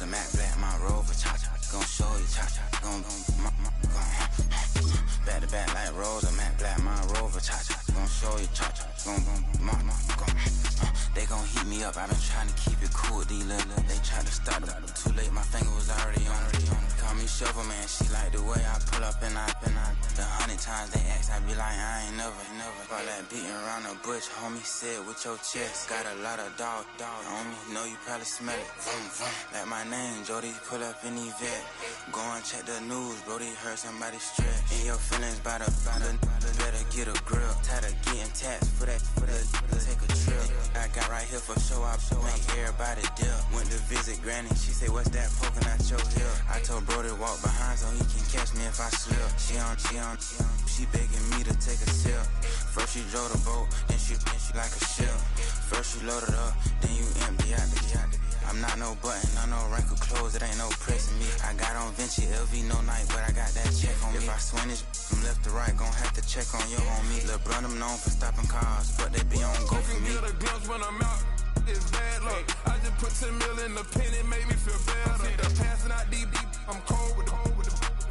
a matte black, my Rover, cha-cha. Gon' show you, cha-cha. Gon' back to back like Rose, a matte black, my Rover, cha-cha. Gon' show you, cha-cha. They gon' heat me up, I been trying to keep it cool with these little. They tried to start up, too late, my finger was already on. Call me Shovel Man, she like the way I pull up and I. The 100 times they ask, I be like, I ain't never. All that beating around the bush, homie said with your chest. Got a lot of dog on me, know you probably smell it. Vroom, vroom. Like my name, Jody, pull up in the vet. Go and check the news, Brody heard somebody stretch. In your feelings by the better get a grip. Tired of getting taxed for that, take a trip. I got right here for show up, make everybody dip. Went to visit Granny, she say, what's that poking at your hip? I told Brody walk behind so he can catch me if I slip. She begging me to take a sip. First you drove the boat, then she like a ship. First you load it up, then you empty out the. I'm not no button, no wrinkle clothes, it ain't no pressing me. I got on Vinci, LV, no night, but I got that check on me. If I swing this from left to right, gon' have to check on your homie. Lil' brother, I'm known for stopping cars, but they be on go for me. Get a glimpse when I'm out, it's bad luck. I just put 10 mil in the pen, it made me feel better. The passing out deep, I'm cold with the.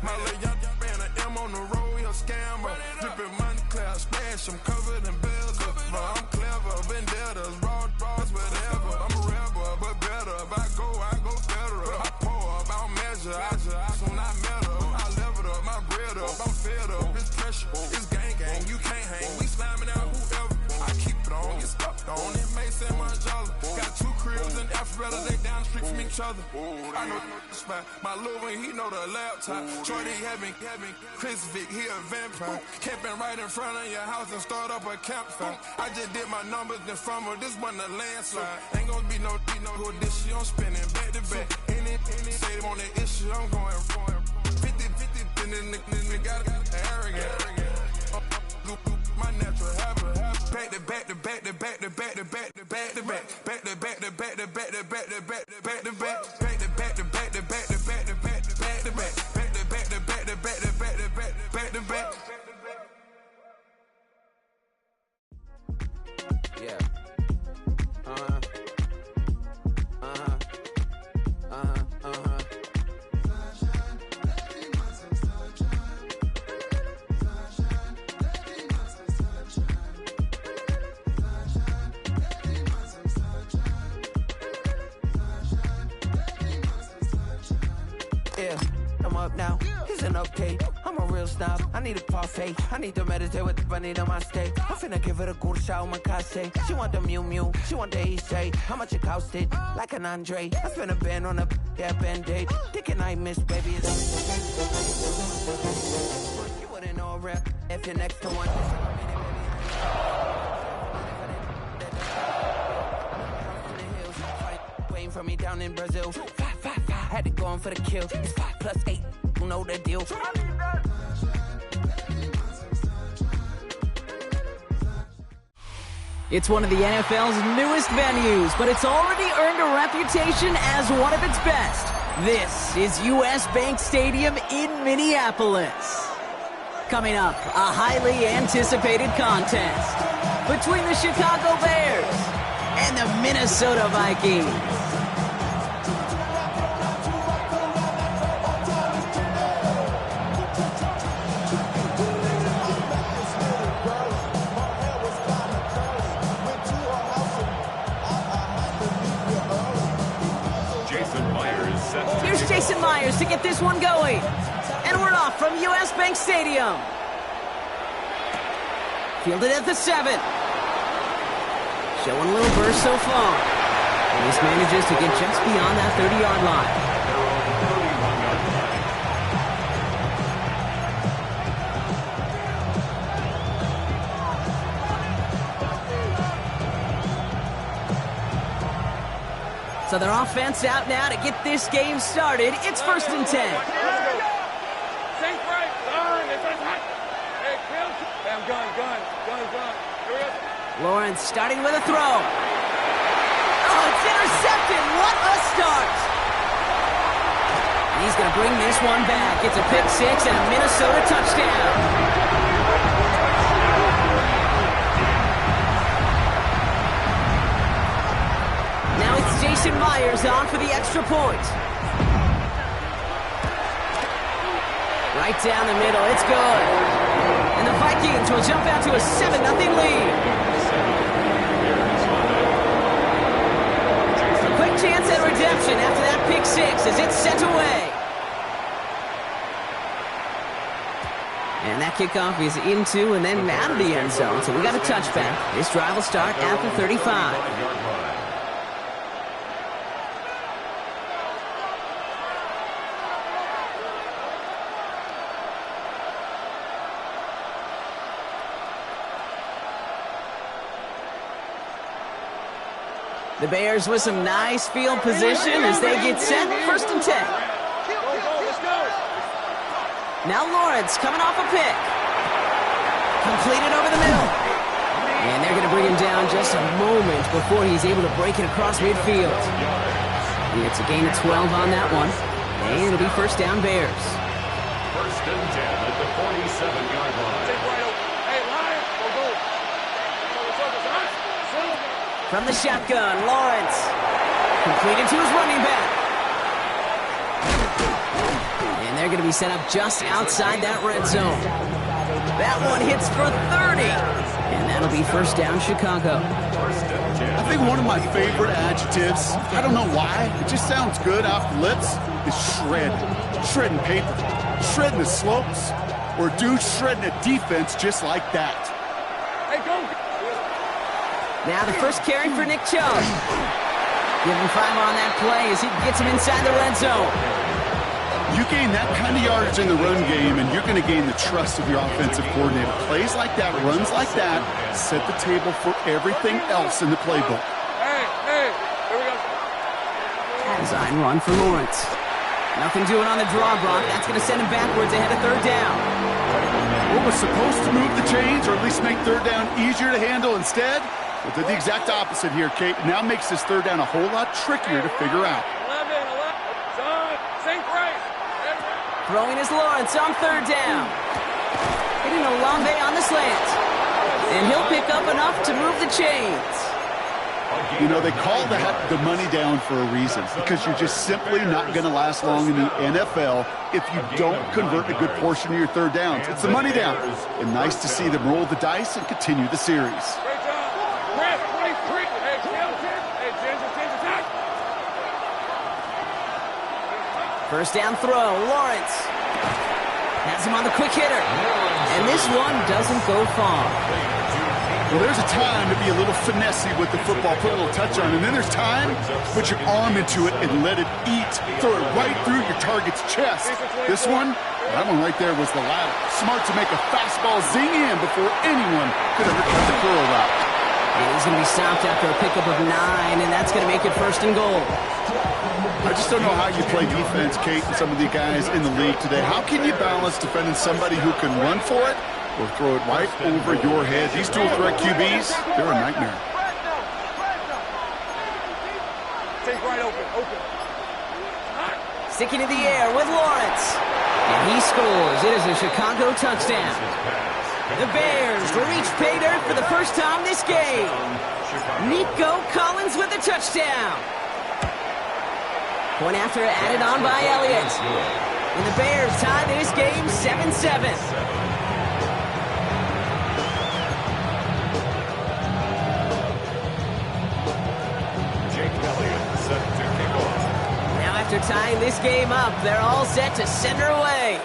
My little young ran an M on the road, he a scammer. Drippin' money, cloud splash, I'm covered in bells. I'm clever, vendettas, raws, whatever. I'm a rebel, but better. If I go better. I pour up, I don't measure. I soon I met her. I leveled up, my bread up, I'm fed up. It's pressure, it's gang, you can't hang. We slamming out whoever. I keep it on, get stuck on. It may say Manjala. Got 2 cribs in Alpharetta, they down the street from each other. I know the spot. My little one, he know the laptop. Shorty having Chris Vic, he a vampire. Camping right in front of your house and start up a campfire. I just did my numbers in front of this one a landslide. Ain't gonna be no who this shit, I'm spinning back to back. Any say they want that issue, I'm going 50, and then the got arrogant. My natural habit. Back to back to back to back to back to back to back to back. Back to back to back to back to back to back to back to back. Back to back to back to back to back to back to back to back. Back to back to back to back to back to back to back. Yeah. Yeah, I'm up now, it's an update. I'm a real snob, I need a parfait. I need to meditate with the bunny on my steak. I'm finna give her a good shot on my casse. She want the Mew, she want the EJ. How much it costed? Like an Andre. I spent a band on a that band-aid. Thinking I miss, baby. You wouldn't know a rap if you're next to one. Waiting for me down in Brazil. 5, had to go on for the kill. It's 5 plus 8, you know the deal. It's one of the NFL's newest venues, but it's already earned a reputation as one of its best. This is US Bank Stadium in Minneapolis. Coming up, a highly anticipated contest between the Chicago Bears and the Minnesota Vikings. Here's Jason Myers to get this one going. And we're off from US Bank Stadium. Fielded at the 7. Showing a little burst so far. And this manages to get just beyond that 30-yard line. So their offense out now to get this game started. It's 1st and 10. Lawrence starting with a throw. Oh, it's intercepted. What a start. He's going to bring this one back. It's a pick 6 and a Minnesota touchdown. Now it's Jason Myers on for the extra point. Right down the middle, it's good. And the Vikings will jump out to a 7-0 lead. A quick chance at redemption after that pick six as it's sent away. And that kickoff is into and then out of the end zone, so we got a touchback. This drive will start at the 35. The Bears with some nice field position as they get set, 1st and 10. Now Lawrence coming off a pick. Completed over the middle. And they're going to bring him down just a moment before he's able to break it across midfield. It's a gain of 12 on that one. And it'll be 1st down Bears. 1st and 10 at the 47-yard line. From the shotgun, Lawrence. Completed to his running back. And they're going to be set up just outside that red zone. That one hits for 30. And that'll be 1st down Chicago. I think one of my favorite adjectives, I don't know why, it just sounds good off the lips, is shred. Shredding paper. Shredding the slopes. Or do shredding a defense just like that. Hey, go! Now the first carry for Nick Chubb. Give him 5 on that play as he gets him inside the red zone. You gain that kind of yardage in the run game, and you're going to gain the trust of your offensive coordinator. Plays like that, runs like that, set the table for everything else in the playbook. Hey, here we go. Design run for Lawrence. Nothing doing on the draw, Brock. That's going to send him backwards ahead of 3rd down. What was supposed to move the chains, or at least make 3rd down easier to handle instead? Well, did the exact opposite here, Kate. Now makes this 3rd down a whole lot trickier to figure out. 11, son, sink right. Throwing is Lawrence on 3rd down. Hitting Olave on the slant. And he'll pick up enough to move the chains. You know, they call that the money down for a reason, because you're just simply not going to last long in the NFL if you don't convert a good portion of your 3rd downs. It's the money down. And nice to see them roll the dice and continue the series. 1st down throw, Lawrence. Has him on the quick hitter. And this one doesn't go far. Well, there's a time to be a little finessey with the football, put a little touch on, and then there's time to put your arm into it and let it eat. Throw it right through your target's chest. This one, that one right there was the latter. Smart to make a fastball zing in before anyone could ever cut the curl route. And he's going to be stopped after a pickup of 9, and that's going to make it 1st and goal. I just don't know how you play defense, Kate, and some of the guys in the league today. How can you balance defending somebody who can run for it or throw it right over your head? These dual threat QBs, they're a nightmare. Take right open. Sticking in the air with Lawrence. And he scores. It is a Chicago touchdown. The Bears will reach pay dirt for the first time this game. Nico Collins with the touchdown. Point after added on by Elliott. And the Bears tie this game 7-7. Now after tying this game up, they're all set to send her away.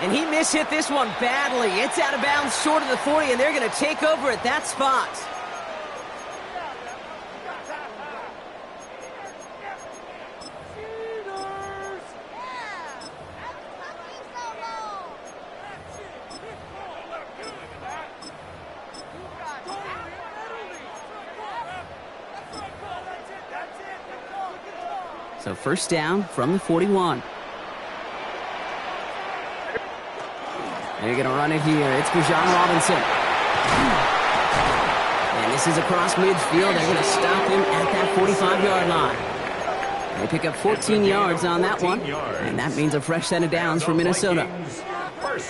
And he mishit this one badly. It's out of bounds short of the 40, and they're going to take over at that spot. So 1st down from the 41. They're going to run it here. It's Bijan Robinson. And this is across midfield. They're going to stop him at that 45-yard line. They pick up 14 yards on that one. And that means a fresh set of downs for Minnesota.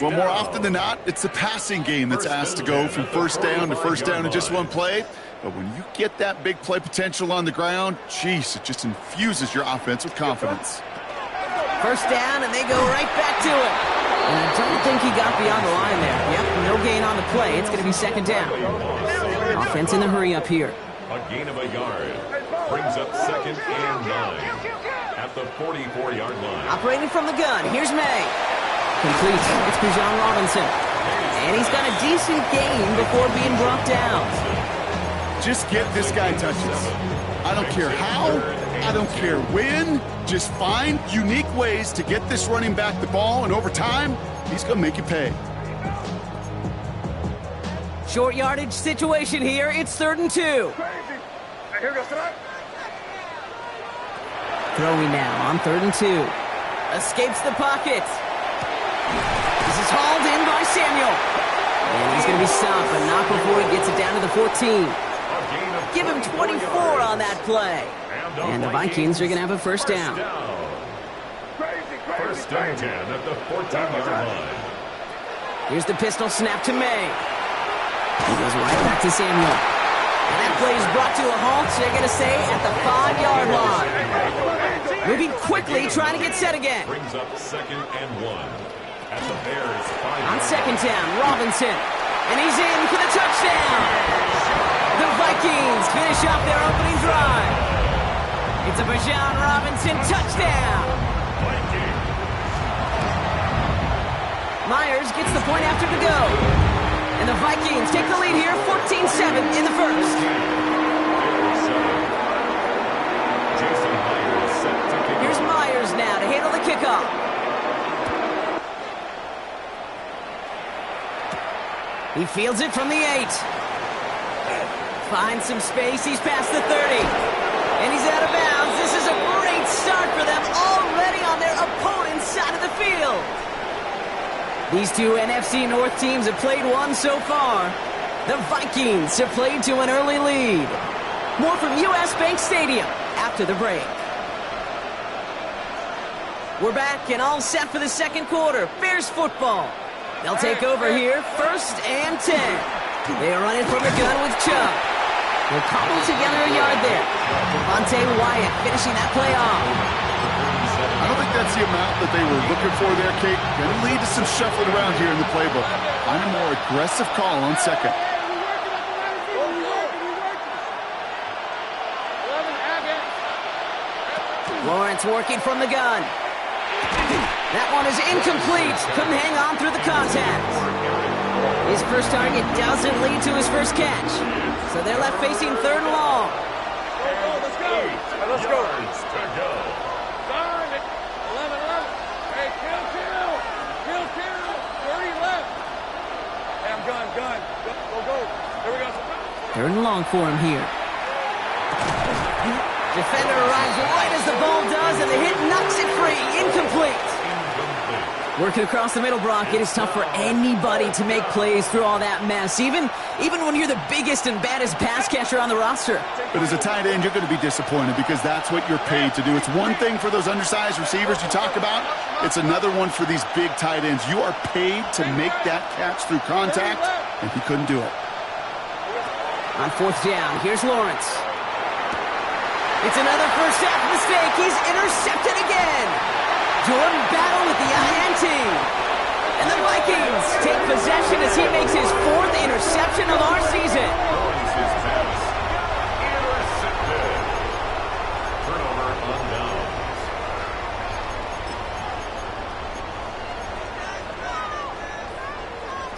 Well, more often than not, it's the passing game that's asked to go from 1st down to 1st down in just one play. But when you get that big play potential on the ground, geez, it just infuses your offense with confidence. First down, and they go right back to it. And I don't think he got beyond the line there. Yep, no gain on the play. It's going to be second down. Offense in the hurry up here. A gain of a yard. Brings up 2nd and 9 at the 44-yard line. Operating from the gun, here's May. Complete. It's Bijan Robinson. And he's got a decent gain before being brought down. Just get this guy touches. I don't care how, I don't care when. Just find unique ways to get this running back the ball, and over time, he's going to make you pay. Short yardage situation here. It's 3rd and 2. Throwing now on 3rd and 2. Escapes the pocket. This is hauled in by Samuel. And he's going to be stopped, but not before he gets it down to the 14. Give him 24 on that play. And the Vikings are going to have a first down. First and 10 at the 14-yard line. Here's the pistol snap to May. He goes right back to Samuel. And that play is brought to a halt, they're going to say, at the 5-yard line. Moving quickly, trying to get set again. Brings up 2nd and 1 at the Bears' 5. On 2nd down, Robinson. And he's in for the touchdown. The Vikings finish off their opening drive. It's a Bijan Robinson touchdown. Myers gets the point after to go. And the Vikings take the lead here, 14-7 in the first. Here's Myers now to handle the kickoff. He fields it from the 8. Finds some space, he's past the 30. And he's out of bounds. This is a great start for them, already on their opponent's side of the field. These two NFC North teams have played one so far. The Vikings have played to an early lead. More from US Bank Stadium after the break. We're back and all set for the second quarter. Bears football. They'll take over here, 1st and 10. They are running from the gun with Chubb. They'll cobble together a yard there. Devontae Wyatt finishing that play off. I don't think that's the amount that they were looking for there, Kate. Going to lead to some shuffling around here in the playbook. Find a more aggressive call on 2nd. Lawrence working from the gun. That one is incomplete. Couldn't hang on through the contact. His first target doesn't lead to his first catch. So they're left facing 3rd and long. Let's go. To go. Gun. Go. There we go. 3rd and long for him here. Defender arrives right as the ball does, and the hit knocks it free. Incomplete. Working across the middle, Brock, it is tough for anybody to make plays through all that mess, even when you're the biggest and baddest pass catcher on the roster. But as a tight end, you're going to be disappointed because that's what you're paid to do. It's one thing for those undersized receivers you talk about. It's another one for these big tight ends. You are paid to make that catch through contact, and he couldn't do it. On 4th down, here's Lawrence. It's another first half mistake. He's intercepted again. Jordan Battle with the INT. And the Vikings take possession as he makes his 4th interception of our season. Turnover on downs.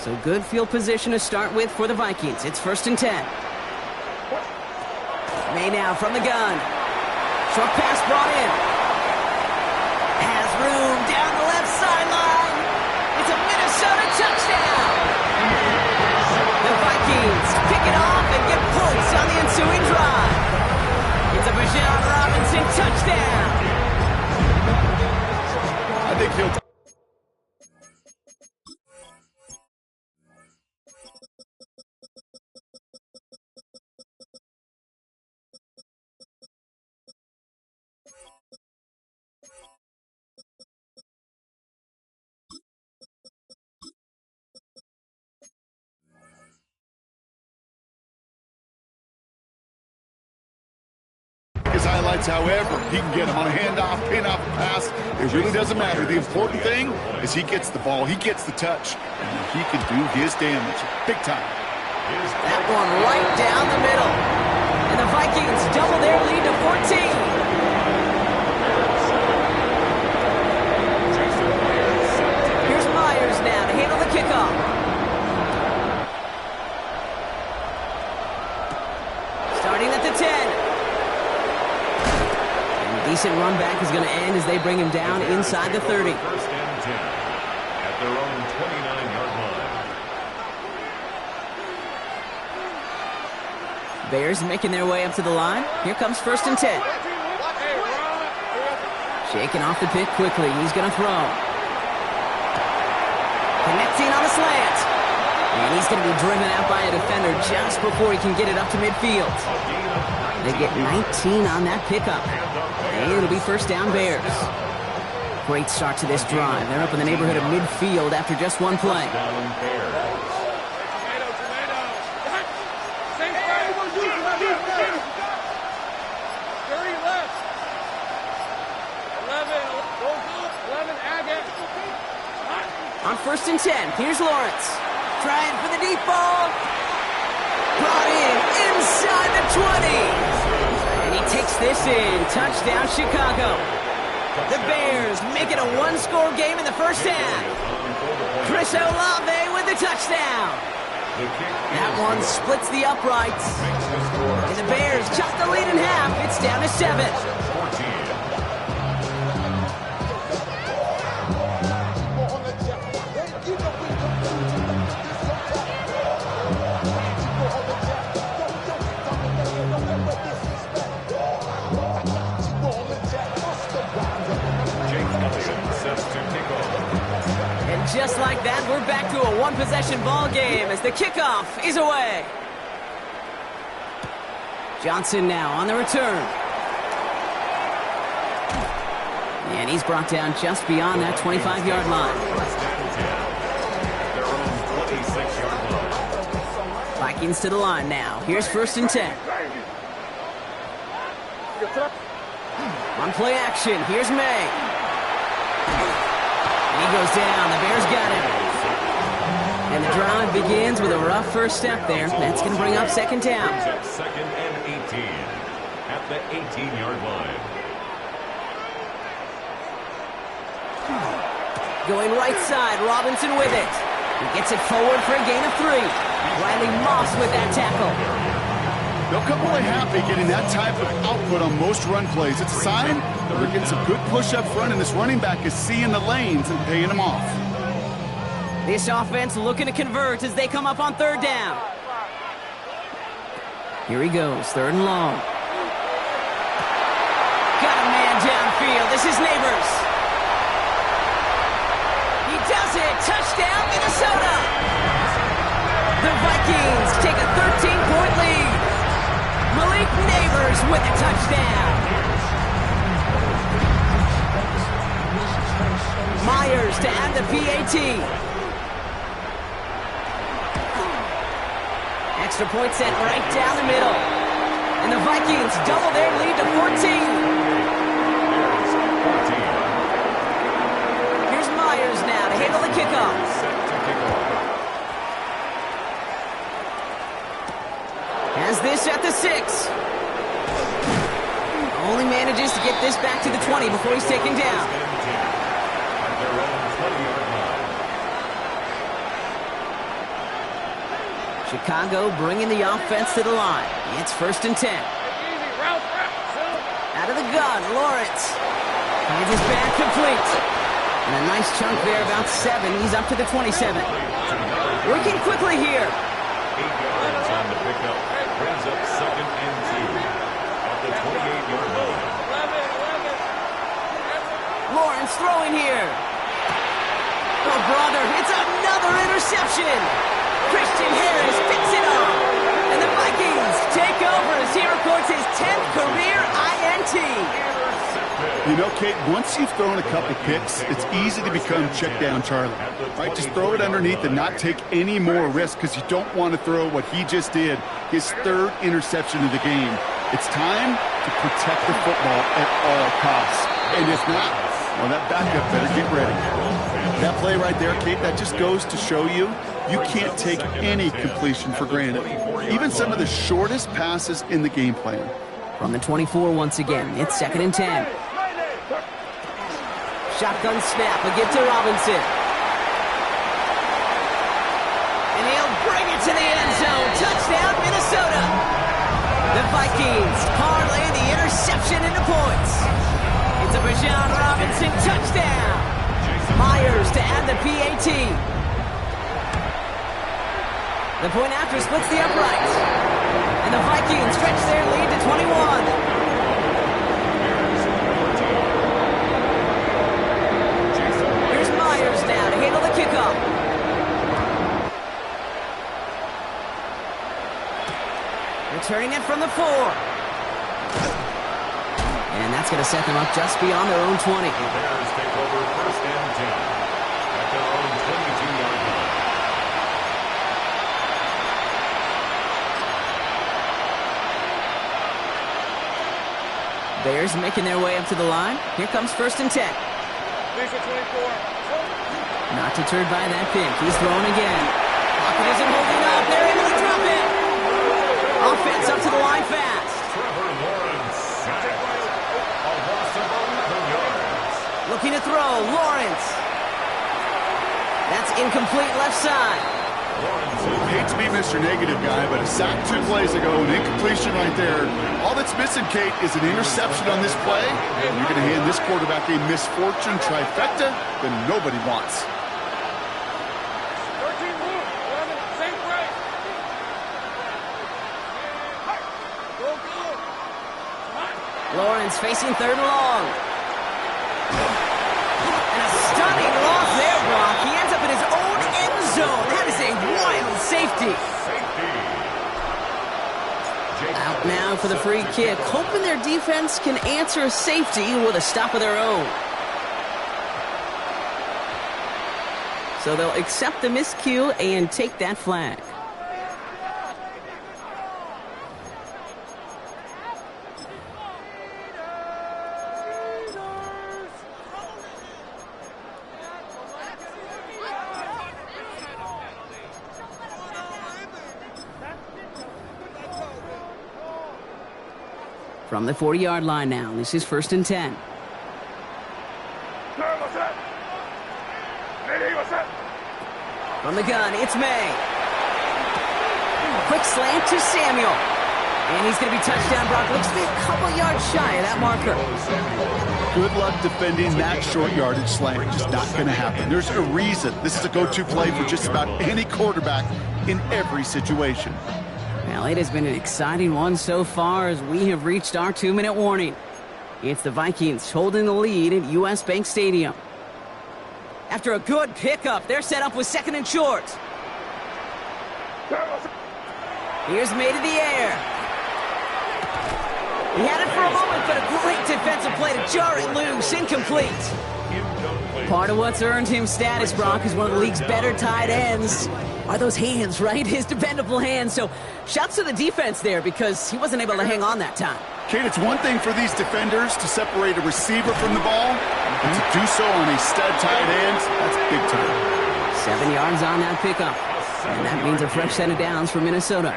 So good field position to start with for the Vikings. It's 1st and 10. May now from the gun. Short pass brought in. Has room down the left sideline. It's a Minnesota touchdown. The Vikings pick it off and get points on the ensuing drive. It's a Bijan Robinson touchdown. I think he'll sides, however he can get them on a handoff, pin off, pass. It really doesn't matter. The important thing is he gets the ball, he gets the touch, and he can do his damage big time. That one right down the middle. And the Vikings double their lead to 14. Now to handle the kickoff. Starting at the 10. And a decent run back is going to end as they bring him down inside the 30. First and 10 at their own 29-yard line. Bears making their way up to the line. Here comes first and 10. Shaking off the pick quickly. He's going to throw. Connecting on a slant. And he's going to be driven out by a defender just before he can get it up to midfield. They get 19 on that pickup. And it'll be first down Bears. Great start to this drive. They're up in the neighborhood of midfield after just one play. On first and 10, here's Lawrence. Trying for the deep ball. Brought in inside the 20. And he takes this in. Touchdown, Chicago. The Bears make it a one-score game in the first half. Chris Olave with the touchdown. That one splits the uprights. And the Bears chop the lead in half. It's down to 7. Just like that, we're back to a one-possession ball game as the kickoff is away. Johnson now on the return. And he's brought down just beyond that 25-yard line. Vikings to the line now. Here's first and 10. On play action, here's May. He goes down. The Bears got him. And the drive begins with a rough first step there. That's going to bring up second down. Second and 18 at the 18-yard line. Going right side, Robinson with it. He gets it forward for a gain of 3. Riley Moss with that tackle. They'll come away happy getting that type of output on most run plays. It's a sign that they're getting some good push up front, and this running back is seeing the lanes and paying them off. This offense looking to convert as they come up on third down. Here he goes, third and long. Got a man downfield. This is Neighbors. He does it. Touchdown, Minnesota. The Vikings take a 13-point lead. Malik Neighbors with a touchdown. Myers to add the PAT. Extra point set right down the middle. And the Vikings double their lead to 14. Here's Myers now to handle the kickoff. Has this at the 6. Only manages to get this back to the 20 before he's taken down. Chicago bringing the offense to the line. It's first and 10. Out of the gun, Lawrence. Finds his back complete. And a nice chunk there, about 7. He's up to the 27. Working quickly here. 8 yards on the pickup. Brings up second and 2 at the 28-yard line. Lawrence throwing here. Oh, brother, it's another interception. Christian Harris picks it up. And the Vikings take over as he records his 10th career INT. You know, Kate, once you've thrown a couple picks, it's easy to become check down Charlie. Right? Just throw it underneath and not take any more risk because you don't want to throw what he just did, his 3rd interception of the game. It's time to protect the football at all costs. And if not, well, that backup better get ready. That play right there, Kate, that just goes to show you, you can't take any completion for granted. Even some of the shortest passes in the game plan. From the 24 once again, it's 2nd and 10. Shotgun snap, a give to Robinson. And he'll bring it to the end zone. Touchdown, Minnesota. The Vikings parlay the interception into points. It's a Bijan Robinson touchdown. Myers to add the PAT. The point after splits the uprights. And the Vikings stretch their lead to 21. Here's Myers now to handle the kickoff. Returning it from the 4. And that's going to set them up just beyond their own 20. The Bears take over 1st and 10 at their own 22-yard line. Bears making their way up to the line. Here comes 1st and 10. Lisa 24. Not deterred by that pick. He's throwing again. Pocket isn't holding up. They're able to drop it. Offense up to the line fast. Trevor Lawrence sacked. A loss of 11 yards. Looking to throw. Lawrence. That's incomplete left side. Hate to be Mr. Negative guy, but a sack 2 plays ago, an incompletion right there. All that's missing, Kate, is an interception on this play. And you're going to hand this quarterback a misfortune trifecta that nobody wants. 13 move. 11. Same break. Go, go. Lawrence facing 3rd and long. And a stunning loss there, Brock. He ends up in his own end zone. That is a wild safety. Out now for the free kick, hoping their defense can answer a safety with a stop of their own. So they'll accept the miscue and take that flag. From the 40-yard line now, this is 1st and 10. From the gun, it's May. Quick slant to Samuel. And he's going to be touchdown. Brock looks to be a couple yards shy of that marker. Good luck defending that short yardage slant. Just not going to happen. There's a reason this is a go-to play for just about any quarterback in every situation. Well, it has been an exciting one so far as we have reached our 2-minute warning. It's the Vikings holding the lead at US Bank Stadium. After a good pickup, they're set up with 2nd and short. Here's May to the air. He had it for a moment, but a great defensive play to jar it loose. Incomplete. Part of what's earned him status, Brock, is one of the league's better tight ends. Are those hands, right? His dependable hands. So shouts to the defense there because he wasn't able to hang on that time. Kate, it's one thing for these defenders to separate a receiver from the ball, and to do so on a stud tight end, that's big time. 7 yards on that pickup. And that means a fresh set of downs for Minnesota.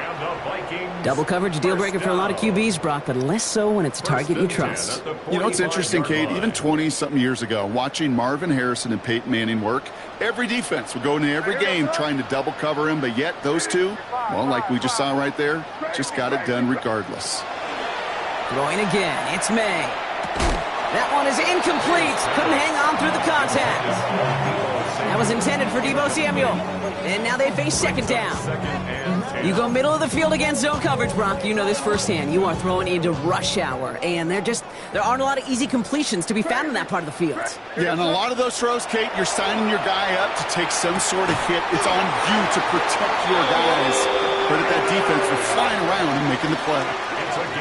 Double coverage, deal breaker for a lot of QBs, Brock, but less so when it's a target you trust. You know, it's interesting, Kate, even 20-something years ago, watching Marvin Harrison and Peyton Manning work, every defense would go into every game trying to double cover him, but yet those two, well, like we just saw right there, just got it done regardless. Throwing again, it's May. That one is incomplete. Couldn't hang on through the contact. That was intended for Deebo Samuel. And now they face 2nd down. You go middle of the field against zone coverage, Brock. You know this firsthand. You are throwing into rush hour. And there aren't a lot of easy completions to be found in that part of the field. Yeah, and a lot of those throws, Kate, you're signing your guy up to take some sort of hit. It's on you to protect your guys. But at that defense, they're flying around and making the play.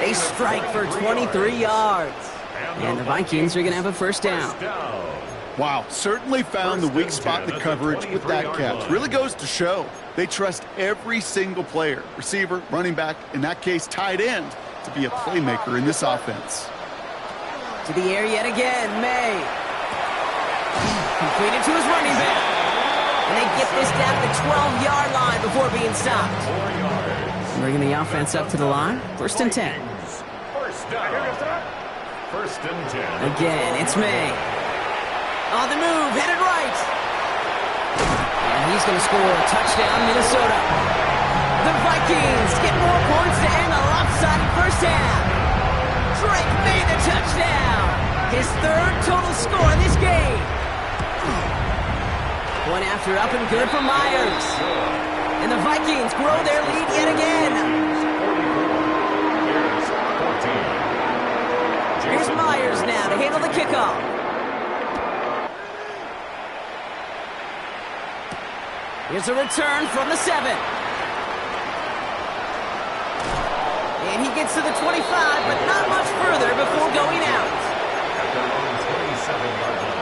They strike for 23 yards. And the Vikings are going to have a 1st down. Wow, certainly found the weak spot in the coverage with that catch. Really goes to show they trust every single player, receiver, running back, in that case, tight end, to be a playmaker in this offense. To the air yet again, May. Completed to his running back. And they get this down to the 12-yard line before being stopped. Bringing the offense up to the line. 1st and 10. First down. 1st and 10. Again, it's May. On the move, headed right. And he's going to score a touchdown, Minnesota. The Vikings get more points to end a lopsided first half. Drake made the touchdown. His 3rd total score in this game. One after up and good for Myers. And the Vikings grow their lead yet again. Here's Myers now to handle the kickoff. Here's a return from the 7. And he gets to the 25, but not much further before going out. At their own 27-yard line.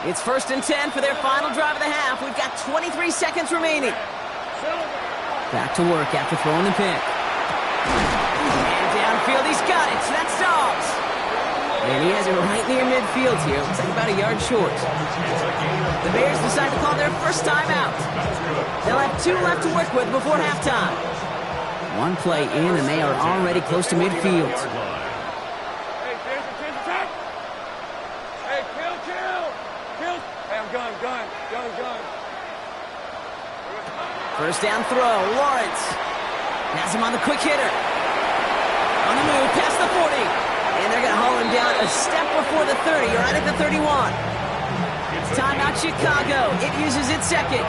It's 1st and 10 for their final drive of the half. We've got 23 seconds remaining. Back to work after throwing the pick. And downfield, he's got it. So that's Dobbs. And he has it right near midfield here. Looks like about a yard short. The Bears decide to call their first timeout. They'll have 2 left to work with before halftime. 1 play in, and they are already close to midfield. Hey, change attack. Hey, kill. Hey, I'm gun. First down throw, Lawrence. Has him on the quick hitter. On the move, past the 40. And they're going to haul him down a step before the 30, right at the 31. Timeout Chicago. It uses its second.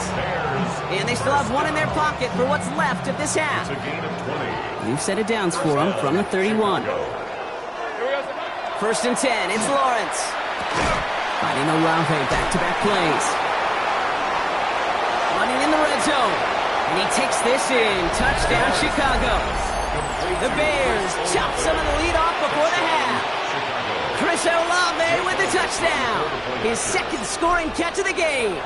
And they still have 1 in their pocket for what's left of this half. New set of downs for them from the 31. 1st and 10, it's Lawrence. Finding Olave, back-to-back plays. Running in the red zone. And he takes this in. Touchdown, Chicago. The Bears chop some of the lead off before the half. Chris Olave with the touchdown. His 2nd scoring catch of the game.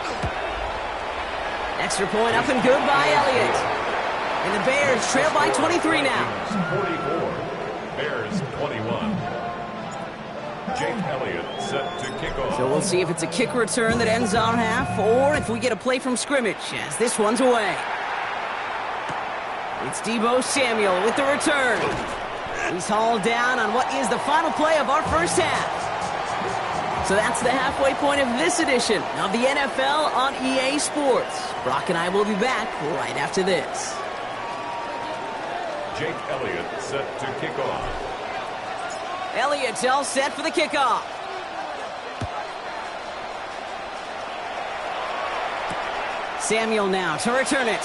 Extra point up and good by Elliott. And the Bears trail by 23 now. 44. Bears 21. Jake Elliott set to kick off. So we'll see if it's a kick return that ends our half or if we get a play from scrimmage as this one's away. It's Deebo Samuel with the return. He's hauled down on what is the final play of our first half. So that's the halfway point of this edition of the NFL on EA Sports. Brock and I will be back right after this. Jake Elliott set to kick off. Elliott's all set for the kickoff. Samuel now to return it.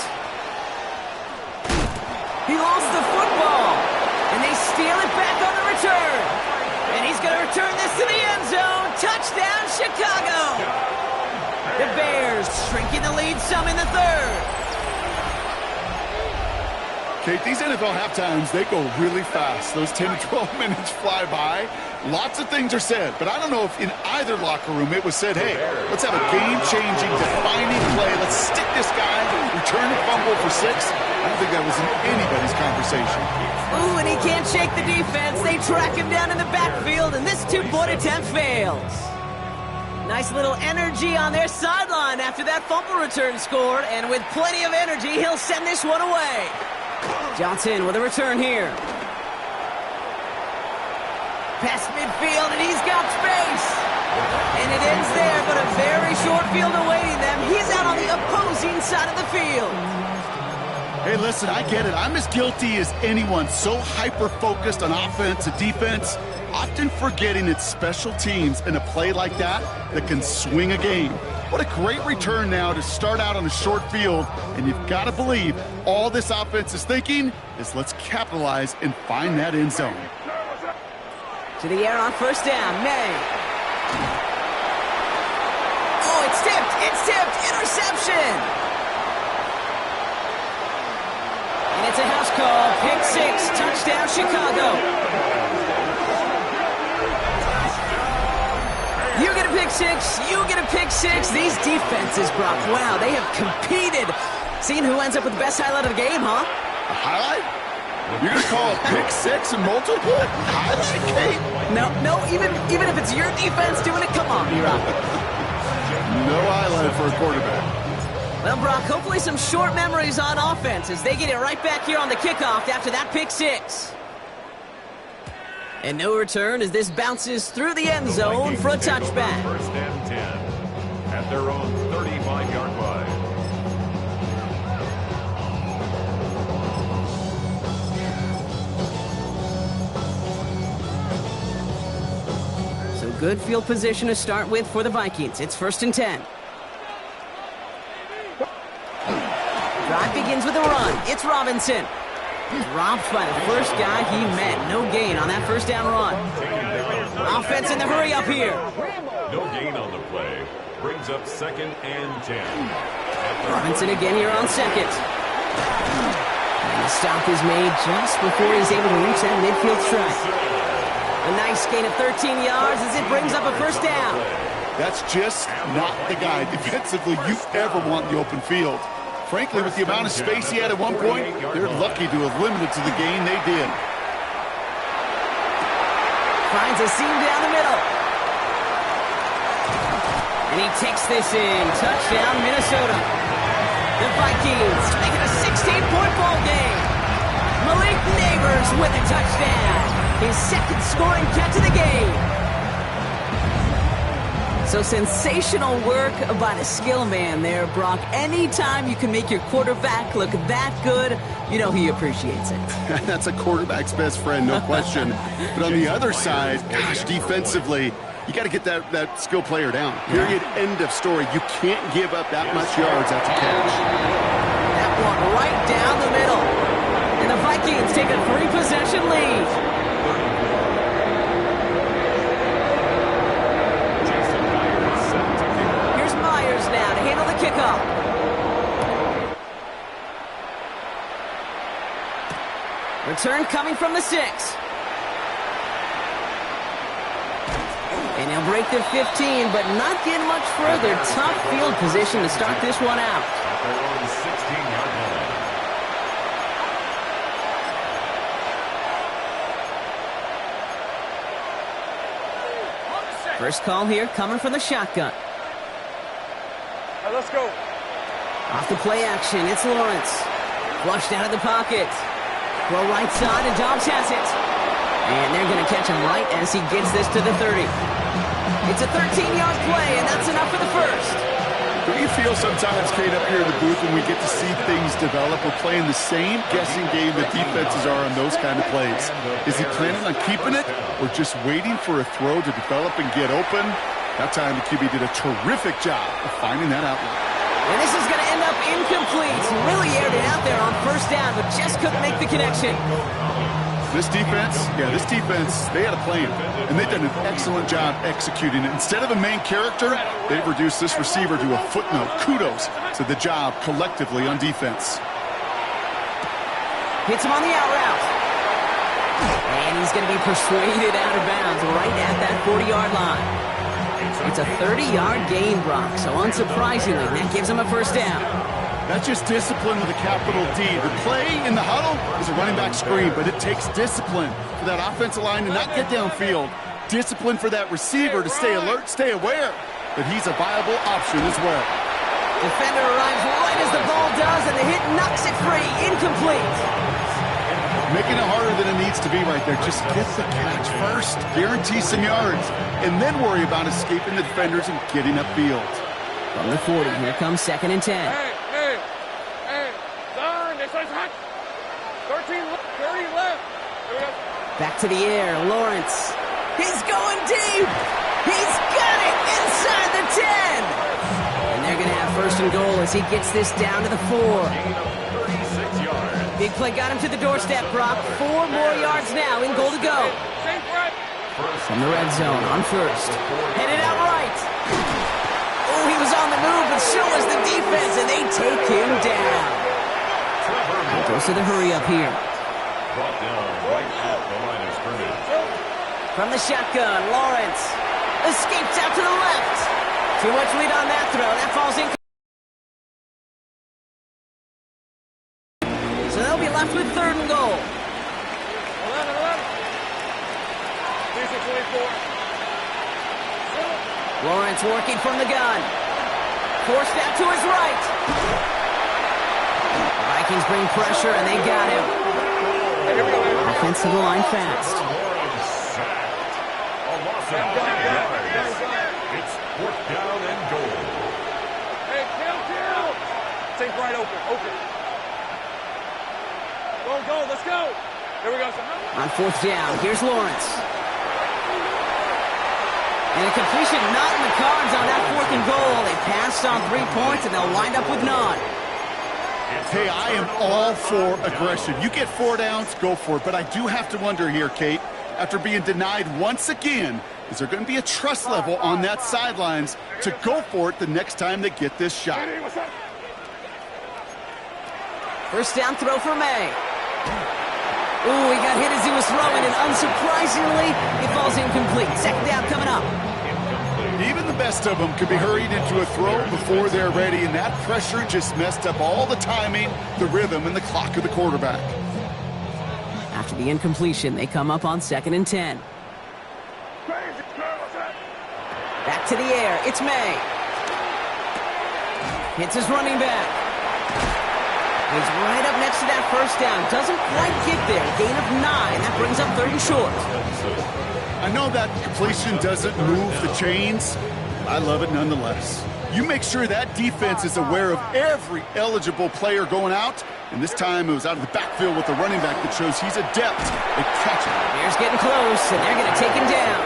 He lost the football, and they steal it back on the return. And he's going to return this to the end zone. Touchdown, Chicago. The Bears shrinking the lead some in the 3rd. Kate, these NFL halftimes, they go really fast. Those 10 to 12 minutes fly by. Lots of things are said, but I don't know if in either locker room it was said, hey, let's have a game-changing, defining play. Let's stick this guy, return a fumble for 6. I don't think that was in anybody's conversation. Ooh, and he can't shake the defense. They track him down in the backfield, and this 2-point attempt fails. Nice little energy on their sideline after that fumble return scored, and with plenty of energy, he'll send this one away. Johnson with a return here. Past midfield, and he's got space. And it ends there, but a very short field awaiting them. He's out on the opposing side of the field. Hey, listen, I get it. I'm as guilty as anyone. So hyper-focused on offense and defense, often forgetting it's special teams in a play like that can swing a game. What a great return now to start out on a short field. And you've got to believe all this offense is thinking is let's capitalize and find that end zone. To the air on first down, May. Oh, it's tipped, interception. And it's a house call, pick 6, touchdown Chicago. You get a pick six. You get a pick six. These defenses, Brock, wow, they have competed. Seeing who ends up with the best highlight of the game, huh? A highlight? You're going to call a pick six and multiple highlight, Kate? No, even if it's your defense doing it, come on, B-Rock. No highlight for a quarterback. Well, Brock, hopefully some short memories on offense as they get it right back here on the kickoff after that pick six. And no return as this bounces through the end zone for a touchback. First and 10 at their own 35-yard line. So good field position to start with for the Vikings. It's first and 10. Drive begins with a run. It's Robinson. Dropped by the first guy he met. No gain on that first down run. Offense in the hurry up here. No gain on the play. Brings up second and 10. Robinson again here on second. And the stop is made just before he's able to reach that midfield strike. A nice gain of 13 yards as it brings up a first down. That's just not the guy defensively you ever want in the open field. Frankly, with the amount of space he had at one point, they're lucky to have limited to the gain they did. Finds a seam down the middle. And he takes this in. Touchdown, Minnesota. The Vikings make it a 16-point ball game. Malik Neighbors with a touchdown. His second scoring catch of the game. So sensational work by the skill man there, Brock. Anytime you can make your quarterback look that good, you know he appreciates it. That's a quarterback's best friend, no question. But on the other side, gosh, defensively, you got to get that skill player down. Period, end of story. You can't give up that much yards after catch. That one right down the middle. And the Vikings take a 3-possession lead. Now to handle the kickoff. Return coming from the 6. And he'll break the 15, but not get much further. Tough field position to start this one out. At their own 16-yard line. First call here coming from the shotgun. All right, let's go. Off the play action, it's Lawrence. Flushed out of the pocket. Throw right side, and Dobbs has it. And they're going to catch him right as he gets this to the 30. It's a 13-yard play, and that's enough for the first. Do you feel sometimes, Kate, up here in the booth when we get to see things develop, we're playing the same guessing game that defenses are on those kind of plays? Is he planning on keeping it or just waiting for a throw to develop and get open? That time the QB did a terrific job of finding that outlet. And this is going to end up incomplete. Really aired it out there on first down, but just couldn't make the connection. This defense, they had a plan, and they've done an excellent job executing it. Instead of a main character, they've reduced this receiver to a footnote. Kudos to the job collectively on defense. Hits him on the out route. And he's going to be persuaded out of bounds right at that 40-yard line. It's a 30-yard gain, Brock, so unsurprisingly, that gives him a first down. That's just discipline with a capital D. The play in the huddle is a running back screen, but it takes discipline for that offensive line to not get downfield. Discipline for that receiver to stay alert, stay aware that he's a viable option as well. Defender arrives right as the ball does, and the hit knocks it free. Incomplete. Making it harder than it needs to be right there. Just get the catch first. Guarantee some yards. And then worry about escaping the defenders and getting upfield. From the 40, here comes second and 10. Hey, Don, this is hot. 30 left. Back to the air, Lawrence. He's going deep. He's got it inside the 10. And they're going to have first and goal as he gets this down to the 4. Big play got him to the doorstep, Brock. 4 more yards now in goal to go. From the red zone on first. Headed out right. Oh, he was on the move, but so was the defense, and they take him down. He goes to the hurry up here. Brought down right at the line of scrimmage. From the shotgun, Lawrence. Escapes out to the left. Too much lead on that throw. That falls in. So they'll be left with 3rd and goal. 11, 11. These are 24. Lawrence working from the gun. Forced out to his right. The Vikings bring pressure, and they got him. Offense to the line fast. It's 4th down and goal. Hey, kill. Take right open. Go, let's go. Here we go. On 4th down, here's Lawrence. And a completion not in the cards on that 4th and goal. They passed on 3 points, and they'll wind up with none. Hey, I am all for aggression. You get 4 downs, go for it. But I do have to wonder here, Kate, after being denied once again, is there going to be a trust level on that sidelines to go for it the next time they get this shot? First down throw for May. Ooh, he got hit as he was throwing, and unsurprisingly, it falls incomplete. 2nd down coming up. Even the best of them could be hurried into a throw before they're ready, and that pressure just messed up all the timing, the rhythm, and the clock of the quarterback. After the incompletion, they come up on 2nd and 10. Back to the air. It's May. Hits his running back. He's right up next to that first down. Doesn't quite get there. Gain of 9. That brings up 3rd and short. I know that completion doesn't move the chains. I love it nonetheless. You make sure that defense is aware of every eligible player going out. And this time it was out of the backfield with the running back that shows he's adept at catching. Bears getting close, and they're going to take him down.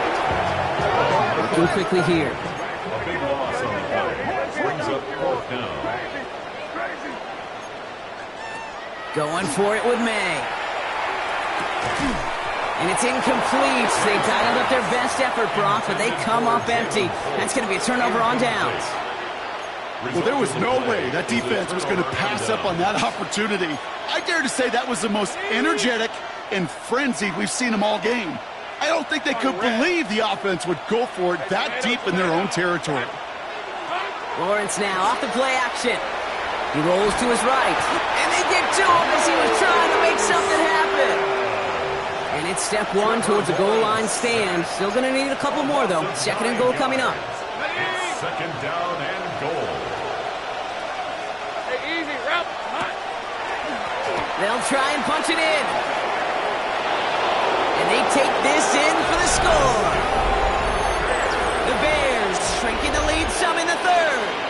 Working quickly here. A big loss on the play. Brings up 4th down. Going for it with May. And it's incomplete. They dialed up their best effort, Brock, but they come up empty. That's going to be a turnover on downs. Well, there was no way that defense was going to pass up on that opportunity. I dare to say that was the most energetic and frenzied we've seen them all game. I don't think they could believe the offense would go for it that deep in their own territory. Lawrence now off the play action. He rolls to his right. And they get to him as he was trying to make something happen. And it's step 1 towards the goal line stand. Still going to need a couple more, though. 2nd and goal coming up. It's 2nd down and goal. Hey, easy, route. They'll try and punch it in. And they take this in for the score. The Bears shrinking the lead some in the 3rd.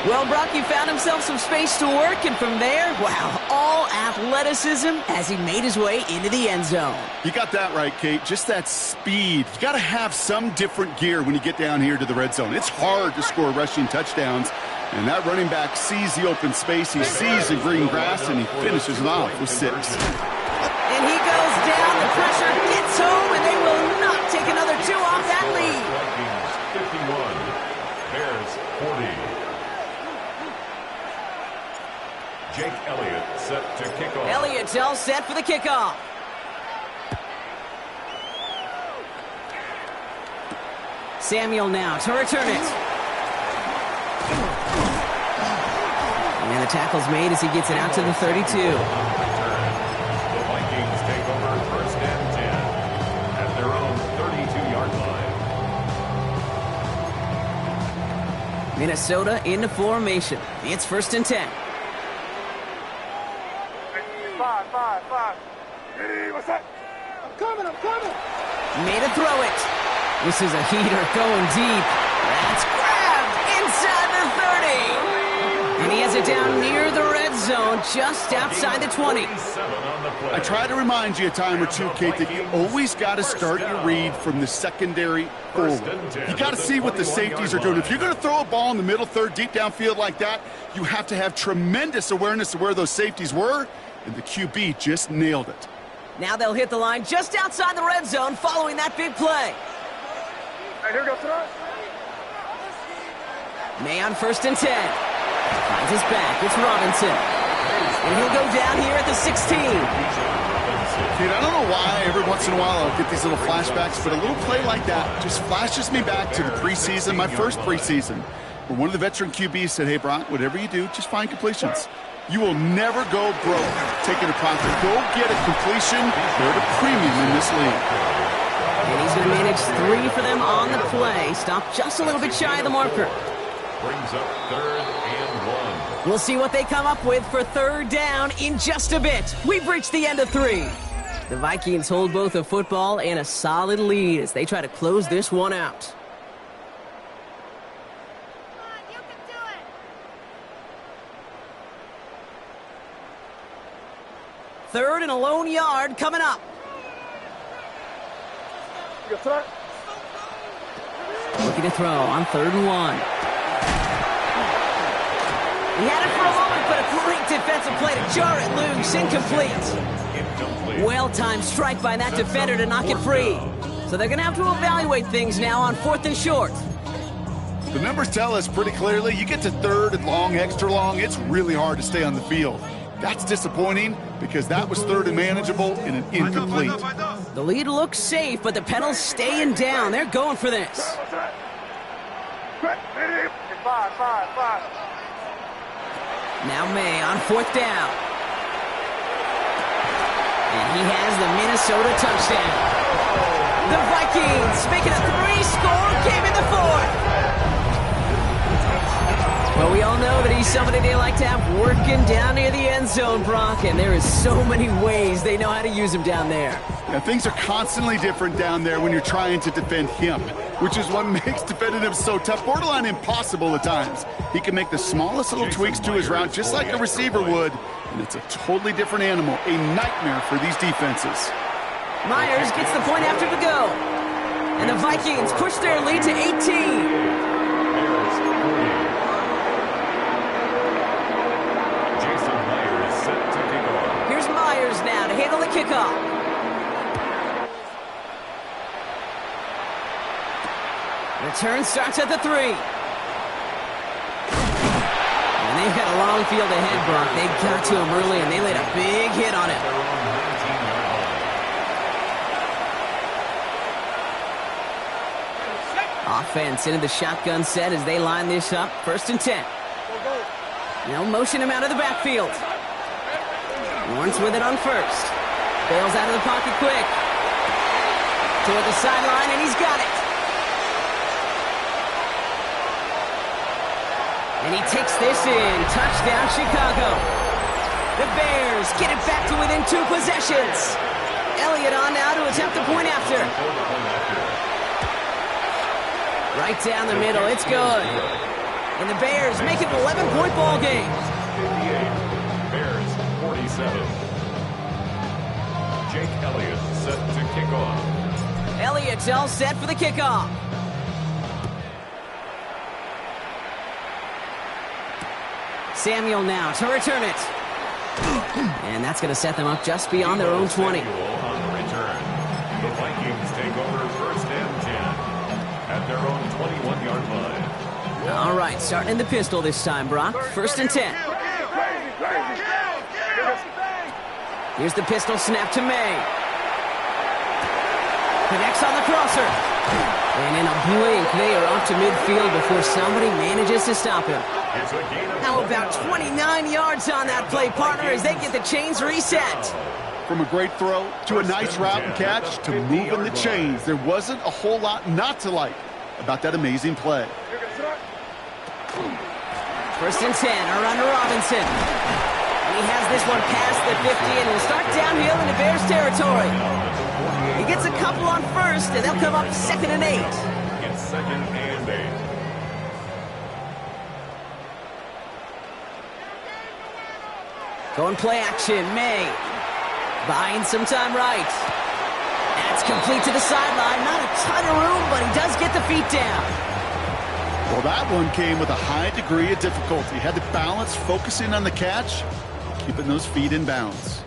Well, Brock, he found himself some space to work, and from there, wow, all athleticism as he made his way into the end zone. You got that right, Kate. Just that speed. You got to have some different gear when you get down here to the red zone. It's hard to score rushing touchdowns, and that running back sees the open space, he sees the green grass, and he finishes it off with 6. And he goes down, the pressure gets home, and they will not take another 2 off that lead. Vikings 51, Bears 40. Jake Elliott set to kick off. Elliott's all set for the kickoff. Samuel now to return it. And the tackle's made as he gets it out to the 32. The Vikings take over 1st and 10 at their own 32-yard line. Minnesota into formation. It's 1st and 10. 5. Hey, what's that? I'm coming. Made a throw it. This is a heater going deep. That's grabbed inside the 30. And he has it down near the red zone, just outside the 20. I try to remind you a time or two, Kate, that you always got to start your read from the secondary forward. You got to see what the safeties are doing. If you're going to throw a ball in the middle third, deep downfield like that, you have to have tremendous awareness of where those safeties were, and the QB just nailed it. Now they'll hit the line just outside the red zone following that big play. Hey, here we go, tonight. May on 1st and 10. Finds his back. It's Robinson. And he'll go down here at the 16. Dude, I don't know why every once in a while I'll get these little flashbacks, but a little play like that just flashes me back to the preseason, my first preseason, where one of the veteran QBs said, hey, Brock, whatever you do, just find completions. You will never go broke taking a profit. Go get a completion. They're the premium in this league. And he's going to manage 3 for them on the play. Stopped just a little bit shy of the marker. Brings up 3rd and 1. We'll see what they come up with for 3rd down in just a bit. We've reached the end of 3. The Vikings hold both a football and a solid lead as they try to close this one out. You can do it. 3rd and a lone yard coming up. Looking to throw on 3rd and 1. He had it for a moment, but a great defensive play to jar it loose. Incomplete. Well-timed strike by that defender to knock it free. So they're going to have to evaluate things now on 4th and short. The numbers tell us pretty clearly, you get to 3rd and long, extra long, it's really hard to stay on the field. That's disappointing because that was 3rd and manageable and an incomplete. The lead looks safe, but the pedal's staying down. They're going for this. Now May on 4th down. And he has the Minnesota touchdown. The Vikings making a 3-score game in the 4th. Well, we all know that he's somebody they like to have working down near the end zone, Brock, and there is so many ways they know how to use him down there. Yeah, things are constantly different down there when you're trying to defend him, which is what makes defending him so tough, borderline impossible at times. He can make the smallest little tweaks to his route just like a receiver would, and it's a totally different animal, a nightmare for these defenses. Myers gets the point after to go, and the Vikings push their lead to 18. Now to handle the kickoff. Return starts at the 3. And they've got a long field ahead, Brock. They got to him early, and they laid a big hit on him. Offense into the shotgun set as they line this up. 1st and 10. They'll motion him out of the backfield. Lawrence with it on 1st. Bails out of the pocket quick. Toward the sideline, and he's got it. And he takes this in. Touchdown, Chicago. The Bears get it back to within 2 possessions. Elliott on now to attempt the point after. Right down the middle, it's good. And the Bears make it an 11-point ball game. 47. Jake Elliott set to kick off. Elliott's all set for the kickoff. Samuel now to return it. And that's going to set them up just beyond their own 20. On the return, the Vikings take over 1st and 10 at their own 21-yard line. All right, starting in the pistol this time, Brock. 1st and 10. Here's the pistol snap to May. Connects on the crosser. And in a blink, they are off to midfield before somebody manages to stop him. How about 29 yards on that play, partner, as they get the chains reset? From a great throw to a nice route and catch to moving the chains, there wasn't a whole lot not to like about that amazing play. 1st and 10, around to Robinson. He has this one past the 50 and will start downhill into Bears territory. He gets a couple on 1st, and they'll come up 2nd and 8. It's 2nd and 8. Going play action, May. Buying some time right. That's complete to the sideline. Not a ton of room, but he does get the feet down. Well, that one came with a high degree of difficulty. Had to balance focusing on the catch, keeping those feet in bounds.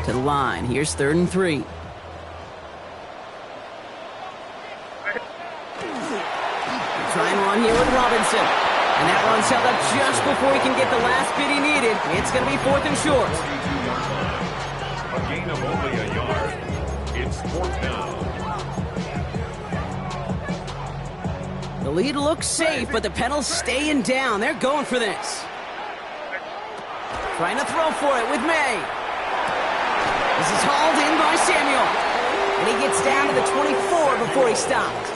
To the line. Here's 3rd and 3. with Robinson. And that run's held up just before he can get the last bit he needed. It's going to be 4th and short. A gain of only a yard. It's 4th down. The lead looks safe, but the Penals staying down. They're going for this. Trying to throw for it with May. This is hauled in by Samuel. And he gets down to the 24 before he stopped.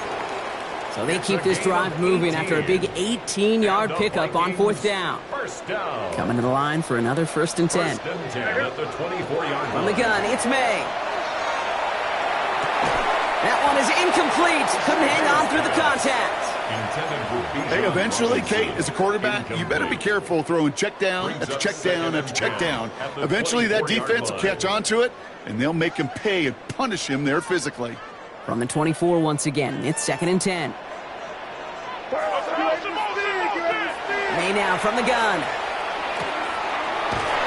So they keep this drive moving after a big 18-yard pickup on 4th down. First down. Coming to the line for another 1st and 10. First and 10 at the 24-yard From the line. gun, it's May. That one is incomplete. Couldn't hang on through the contact. Hey, eventually, Kate, as a quarterback, you better be careful throwing check down after check down after check down. Eventually, that defense will catch on to it, and they'll make him pay and punish him there physically. From the 24 once again, it's 2nd and 10. May now from the gun.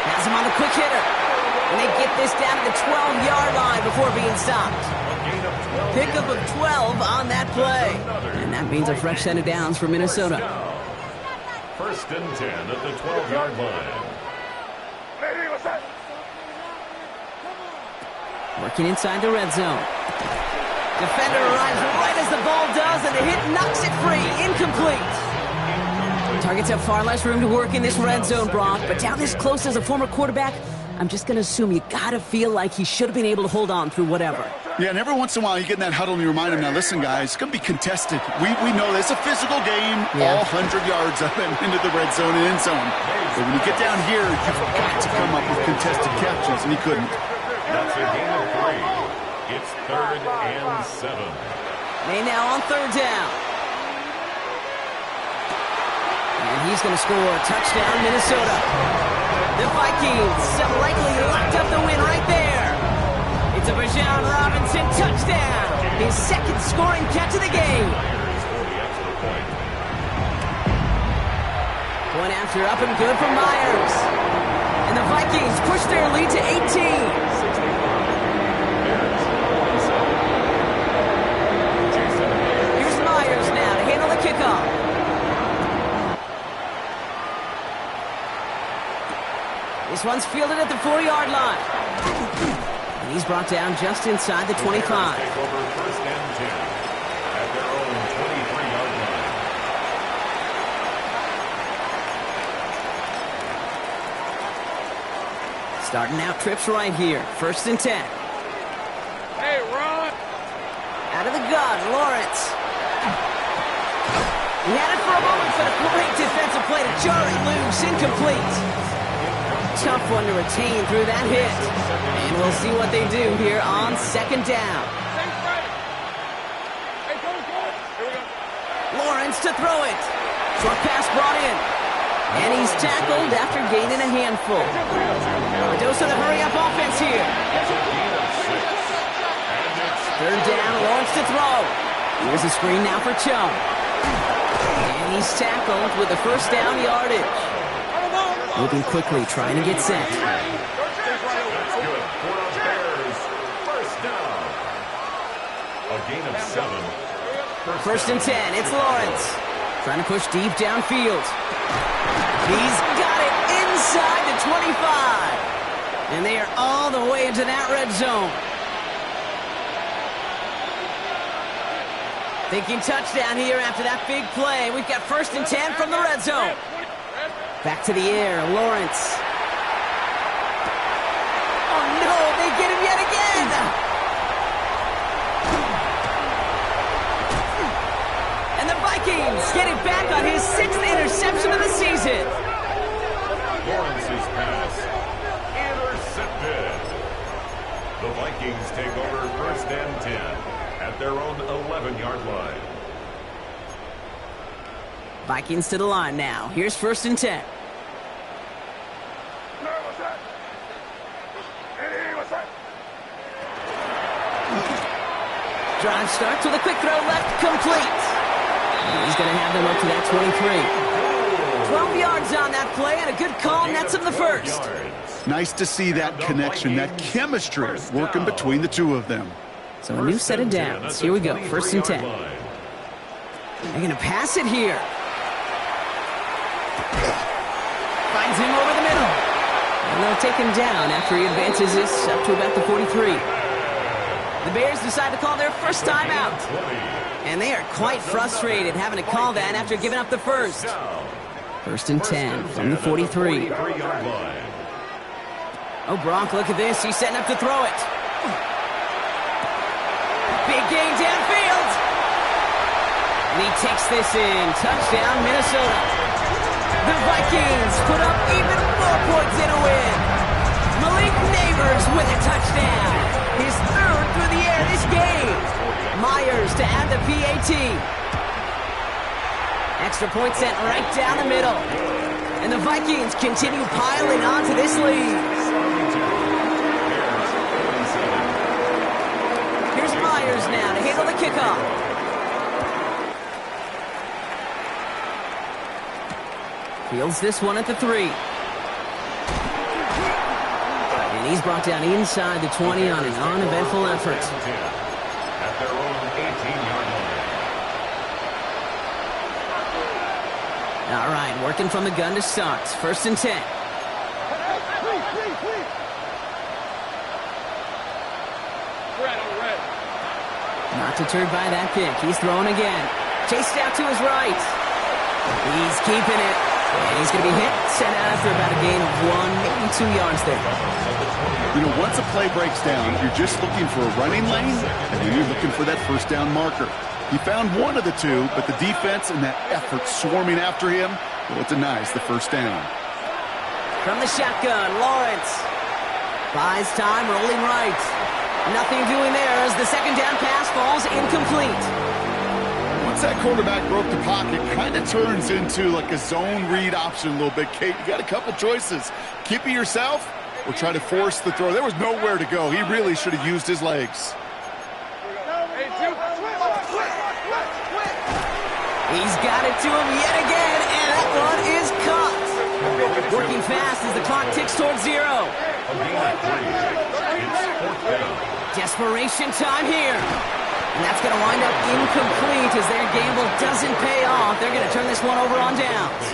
Has him on the quick hitter. And they get this down to the 12-yard line before being stopped. Pickup of 12 on that play. And that means a fresh set of downs for Minnesota. First and 10 at the 12-yard line. Working inside the red zone. Defender arrives right as the ball does, and the hit knocks it free. Incomplete. Targets have far less room to work in this red zone, Brock, but down this close as a former quarterback, I'm just going to assume you got to feel like he should have been able to hold on through whatever. Yeah, and every once in a while you get in that huddle and you remind him, now listen, guys, it's going to be contested. We know this. It's a physical game, all 100 yards up and into the red zone and end zone. But when you get down here, you've got to come up with contested catches, and he couldn't. That's a gain of 3. It's 3rd and 7. May now on 3rd down. And he's going to score a touchdown, Minnesota. The Vikings have likely locked up the win right there. It's a Bijan Robinson touchdown. His 2nd scoring catch of the game. Point after up and good for Myers. And the Vikings push their lead to 18. Kickoff. This one's fielded at the 4-yard line. And he's brought down just inside the 25. Take over 1st and 10 at their own 23-yard line. Starting out trips right here. 1st and 10. Hey, Ron. Out of the gun, Lawrence. He had it for a moment, but a great defensive play to jar it loose. Incomplete. Tough one to retain through that hit. And we'll see what they do here on 2nd down. Lawrence to throw it. Short pass brought in. And he's tackled after gaining a handful. A dose of the hurry-up offense here. 3rd down, Lawrence to throw. Here's a screen now for Chung. And he's tackled with the 1st down yardage. Moving quickly, trying to get set. That's good for the Bears. First down. A gain of 7. 1st and 10, it's Lawrence. Trying to push deep downfield. He's got it inside the 25. And they are all the way into that red zone. Thinking touchdown here after that big play. We've got 1st and 10 from the red zone. Back to the air, Lawrence. Oh no, they get him yet again! And the Vikings get it back on his 6th interception of the season. Lawrence's pass intercepted. The Vikings take over 1st and 10 at their own 11-yard line. Vikings to the line now. Here's 1st and 10. Drive starts with a quick throw left, complete. He's going to have them up to that 23. 12 yards on that play, and a good call nets him the 1st. Nice to see that connection, that chemistry working between the two of them. So a new set of downs. Here we go, 1st and 10. They're going to pass it here. Finds him over the middle. And they'll take him down after he advances this up to about the 43. The Bears decide to call their first timeout. And they are quite frustrated having to call that after giving up the first. First and 10 from the 43. Oh, Bronk, look at this. He's setting up to throw it. Big gain downfield. And he takes this in. Touchdown, Minnesota. The Vikings put up even more points in a win. Malik Neighbors with a touchdown. His third through the air this game. Myers to add the PAT. Extra point sent right down the middle. And the Vikings continue piling on to this lead. Here's Myers now to handle the kickoff. Fields this one at the 3. And he's brought down inside the 20 on an uneventful effort. At their own 18-yard line. All right, working from the gun to start. First and 10. Not deterred by that pick. He's throwing again. Chased out to his right. He's keeping it. And he's going to be hit, sent out after about a gain of 1, maybe 2 yards there. You know, once a play breaks down, you're just looking for a running lane, and then you're looking for that first down marker. He found one of the two, but the defense and that effort swarming after him, well, it denies the first down. From the shotgun, Lawrence. Buys time, rolling right. Nothing doing there as the second down pass falls incomplete. Once that quarterback broke the pocket, kind of turns into like a zone read option a little bit. Kate, you got a couple choices. Keep it yourself or try to force the throw. There was nowhere to go. He really should have used his legs. He's got it to him yet again, and that one is caught. Working fast as the clock ticks towards 0. Desperation time here. And that's going to wind up incomplete as their gamble doesn't pay off. They're going to turn this one over on downs.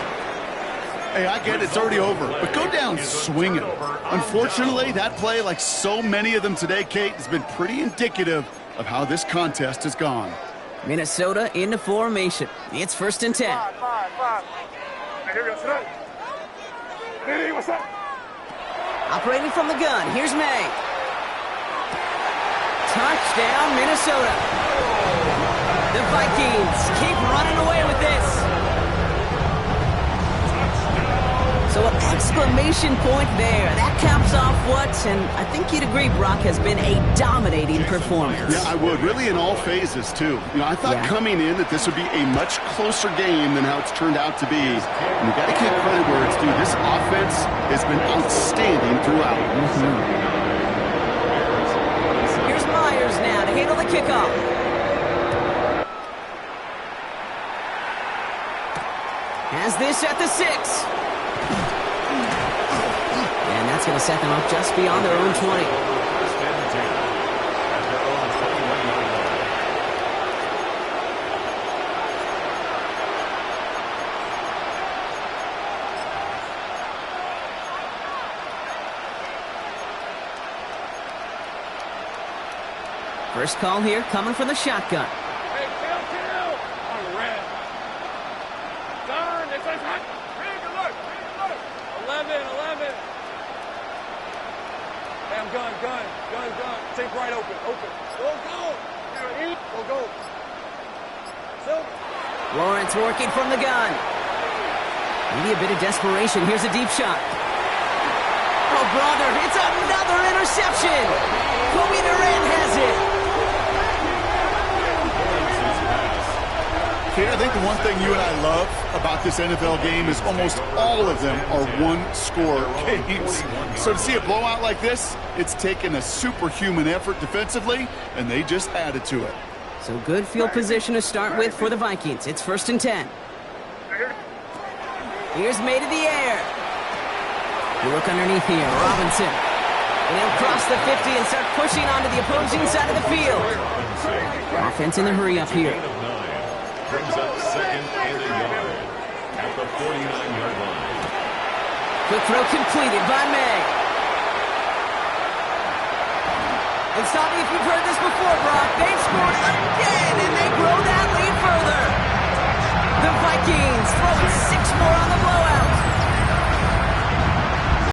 Hey, I get it, it's already over, but go down swinging. Unfortunately, that play, like so many of them today, Kate, has been pretty indicative of how this contest has gone. Minnesota into formation. It's first and 10. Operating from the gun, here's May. Touchdown, Minnesota. The Vikings keep running away with this. So an exclamation point there. That caps off what, and I think you'd agree, Brock, has been a dominating performance. Yeah, I would. Really in all phases, too. You know, I thought coming in that this would be a much closer game than how it's turned out to be. And you got to give credit where it's due. This offense has been outstanding throughout. Here's Myers now to handle the kickoff. Has this at the 6. And that's going to set them up just beyond their own 20. First call here coming from the shotgun. Hey, kill! On red. Darn, it's like hot. Bring a look. 11. Hey, I'm gun. Take right open. Go. Silver. Lawrence working from the gun. Maybe a bit of desperation. Here's a deep shot. Oh, brother, it's another interception. Kobe Durant has it. I think the one thing you and I love about this NFL game is almost all of them are one-score games. So to see a blowout like this, it's taken a superhuman effort defensively, and they just added to it. So good field position to start with for the Vikings. It's first and 10. Here's May to the air. You look underneath here, Robinson. And he'll cross the 50 and start pushing onto the opposing side of the field. Offense in the hurry up here. Brings up second and a yard. At the 49-yard line. Quick throw completed by May. And stop me if you've heard this before, Brock. They've scored again, and they grow that lead further.